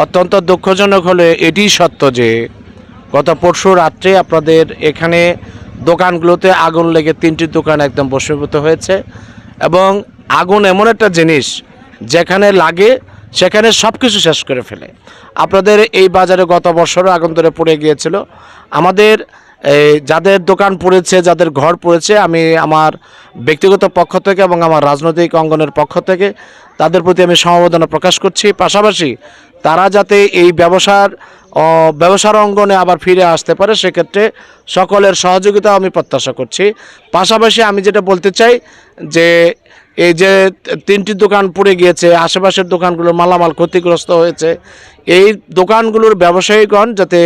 অত্যন্ত দুঃখজনক হলে এটি সত্য যে গত পরশু রাত্রে আপনাদের এখানে দোকানগুলোতে আগুন লেগে 3টি দোকান একদম ভস্মীভূত হয়েছে এবং আগুন এমন একটা জিনিস যেখানে লাগে সেখানে সব কিছু শেষ করে ফেলে। আপনাদের এই বাজারে গত বছরও আগুন ধরে পড়ে গিয়েছিল। আমাদের যাদের দোকান পড়েছে, যাদের ঘর পড়েছে, আমি আমার ব্যক্তিগত পক্ষ থেকে এবং আমার রাজনৈতিক অঙ্গনের পক্ষ থেকে তাদের প্রতি আমি সমবেদনা প্রকাশ করছি। পাশাপাশি তারা যাতে এই ব্যবসার অঙ্গনে আবার ফিরে আসতে পারে সেক্ষেত্রে সকলের সহযোগিতা আমি প্রত্যাশা করছি। পাশাপাশি আমি যেটা বলতে চাই যে এই যে 3টি দোকান পুড়ে গিয়েছে, আশেপাশের দোকানগুলোর মালামাল ক্ষতিগ্রস্ত হয়েছে, এই দোকানগুলোর ব্যবসায়ীগণ যাতে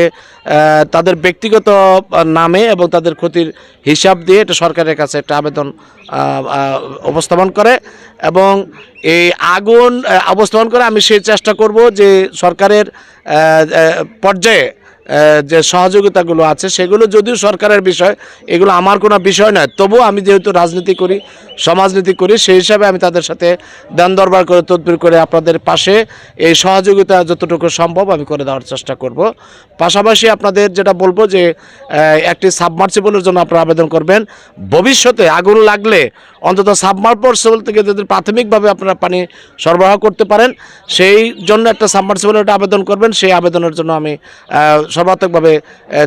তাদের ব্যক্তিগত নামে এবং তাদের ক্ষতির হিসাব দিয়ে এটা সরকারের কাছে একটা আবেদন উপস্থাপন করে এবং এই আগুন উপস্থাপন করে আমি সেই চেষ্টা করব যে সরকারের পর্যায়ে যে সহযোগিতাগুলো আছে সেগুলো যদিও সরকারের বিষয়, এগুলো আমার কোনো বিষয় নয়, তবুও আমি যেহেতু রাজনীতি করি, সমাজনীতি করি, সেই হিসাবে আমি তাদের সাথে দান দরবার করে তদবির করে আপনাদের পাশে এই সহযোগিতা যতটুকু সম্ভব আমি করে দেওয়ার চেষ্টা করব। পাশাপাশি আপনাদের যেটা বলবো যে একটি সাবমার্সিবলের জন্য আপনারা আবেদন করবেন। ভবিষ্যতে আগুন লাগলে অন্তত সাবমার্সিবল থেকে যদি প্রাথমিকভাবে আপনারা পানি সরবরাহ করতে পারেন সেই জন্য একটা সাবমার্সিবলের আবেদন করবেন। সেই আবেদনের জন্য আমি সর্বাত্মকভাবে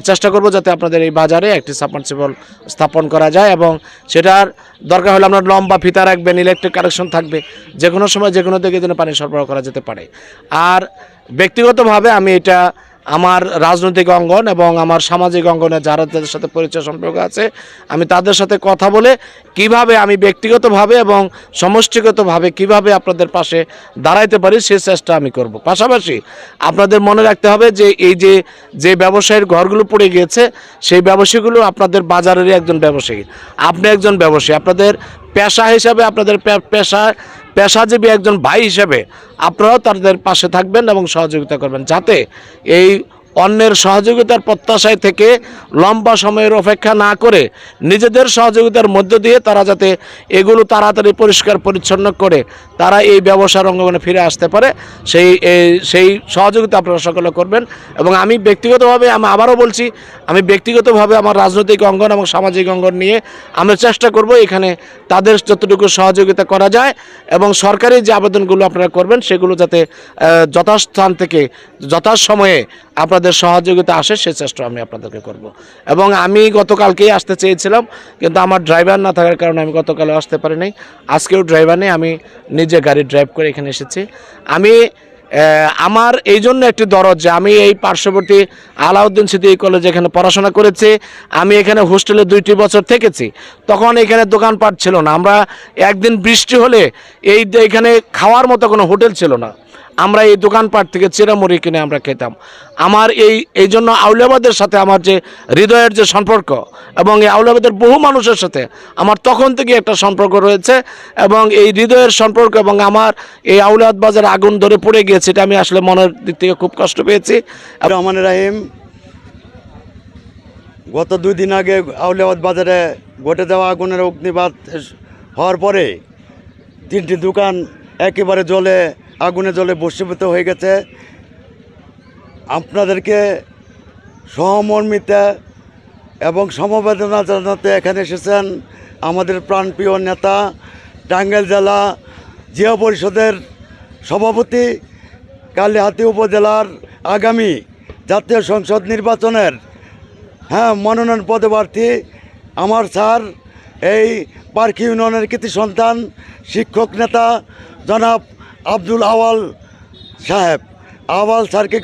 চেষ্টা করব যাতে আপনাদের এই বাজারে একটি সাবমার্সিবল স্থাপন করা যায় এবং সেটার দরকার হলে আপনার লম্বা ফিতা রাখবেন, ইলেকট্রিক কানেকশন থাকবে, যে কোনো সময় যে কোনো দিকে যেন পানি সরবরাহ করা যেতে পারে। আর ব্যক্তিগতভাবে আমি এটা আমার রাজনৈতিক অঙ্গন এবং আমার সামাজিক অঙ্গনে যারা তাদের সাথে পরিচয় সম্পর্ক আছে আমি তাদের সাথে কথা বলে কিভাবে আমি ব্যক্তিগতভাবে এবং সমষ্টিগতভাবে কিভাবে আপনাদের পাশে দাঁড়াইতে পারি সেই চেষ্টা আমি করব। পাশাপাশি আপনাদের মনে রাখতে হবে যে এই যে ব্যবসায়ীর ঘরগুলো পড়ে গিয়েছে সেই ব্যবসায়ীগুলো আপনাদের বাজারেরই একজন ব্যবসায়ী, আপনি একজন ব্যবসায়ী, আপনাদের পেশা হিসাবে আপনাদের পেশাজীবী একজন ভাই হিসেবে আপনারাও তাদের পাশে থাকবেন এবং সহযোগিতা করবেন যাতে এই অন্যের সহযোগিতার প্রত্যাশায় থেকে লম্বা সময়ের অপেক্ষা না করে নিজেদের সহযোগিতার মধ্য দিয়ে তারা যাতে এগুলো তাড়াতাড়ি পরিষ্কার পরিচ্ছন্ন করে তারা এই ব্যবসার অঙ্গনে ফিরে আসতে পারে সেই সহযোগিতা আপনারা সকলে করবেন। এবং আমি ব্যক্তিগতভাবে আমি আবারও বলছি, আমি ব্যক্তিগতভাবে আমার রাজনৈতিক অঙ্গন এবং সামাজিক অঙ্গন নিয়ে আমরা চেষ্টা করব এখানে তাদের যতটুকু সহযোগিতা করা যায় এবং সরকারি যে আবেদনগুলো আপনারা করবেন সেগুলো যাতে যথাস্থান থেকে যথাসময়ে আপনাদের সহযোগিতা আসে সে চেষ্টা আমি আপনাদেরকে করব। এবং আমি গতকালকেই আসতে চেয়েছিলাম কিন্তু আমার ড্রাইভার না থাকার কারণে আমি গতকালও আসতে পারি নাই, আজকেও ড্রাইভার নেই, আমি নিজে গাড়ি ড্রাইভ করে এখানে এসেছি। আমি আমার এই জন্য একটি দরদ যে আমি এই পার্শ্ববর্তী আলাউদ্দিন সিদ্দিকী কলেজে এখানে পড়াশোনা করেছি, আমি এখানে হোস্টেলে 2টি বছর থেকেছি, তখন এখানে দোকানপাট ছিল না, আমরা একদিন বৃষ্টি হলে এখানে খাওয়ার মতো কোনো হোটেল ছিল না, আমরা এই দোকানপাট থেকে চিরামুড়ি কিনে আমরা খেতাম। আমার এই জন্য আউলিয়াবাদের সাথে আমার যে হৃদয়ের যে সম্পর্ক এবং এই আউলিয়াবাদের বহু মানুষের সাথে আমার তখন থেকে একটা সম্পর্ক রয়েছে এবং এই হৃদয়ের সম্পর্ক এবং আমার এই আউলিয়াবাদ বাজারে আগুন ধরে পড়ে গিয়েছে এটা আমি আসলে মনের দিক থেকে খুব কষ্ট পেয়েছি। রহমান রাহিম, গত 2 দিন আগে আউলিয়াবাদ বাজারে ঘটে যাওয়া আগুনের অগ্নিবাদ হওয়ার পরে 3টি দোকান একেবারে আগুনে জ্বলে ভস্মীভূত হয়ে গেছে। আপনাদেরকে সহমর্মিতা এবং সমবেদনা জানাতে এখানে এসেছেন আমাদের প্রাণপ্রিয় নেতা, টাঙ্গাইল জেলা জিয়া পরিষদের সভাপতি, কালিহাতী উপজেলার আগামী জাতীয় সংসদ নির্বাচনের মনোনয়ন পদপ্রার্থী আমার স্যার, এই পার্কি ইউনিয়নের কৃতি সন্তান শিক্ষক নেতা জনাব আব্দুল আওয়াল সাহেব, আওয়াল স্যারকে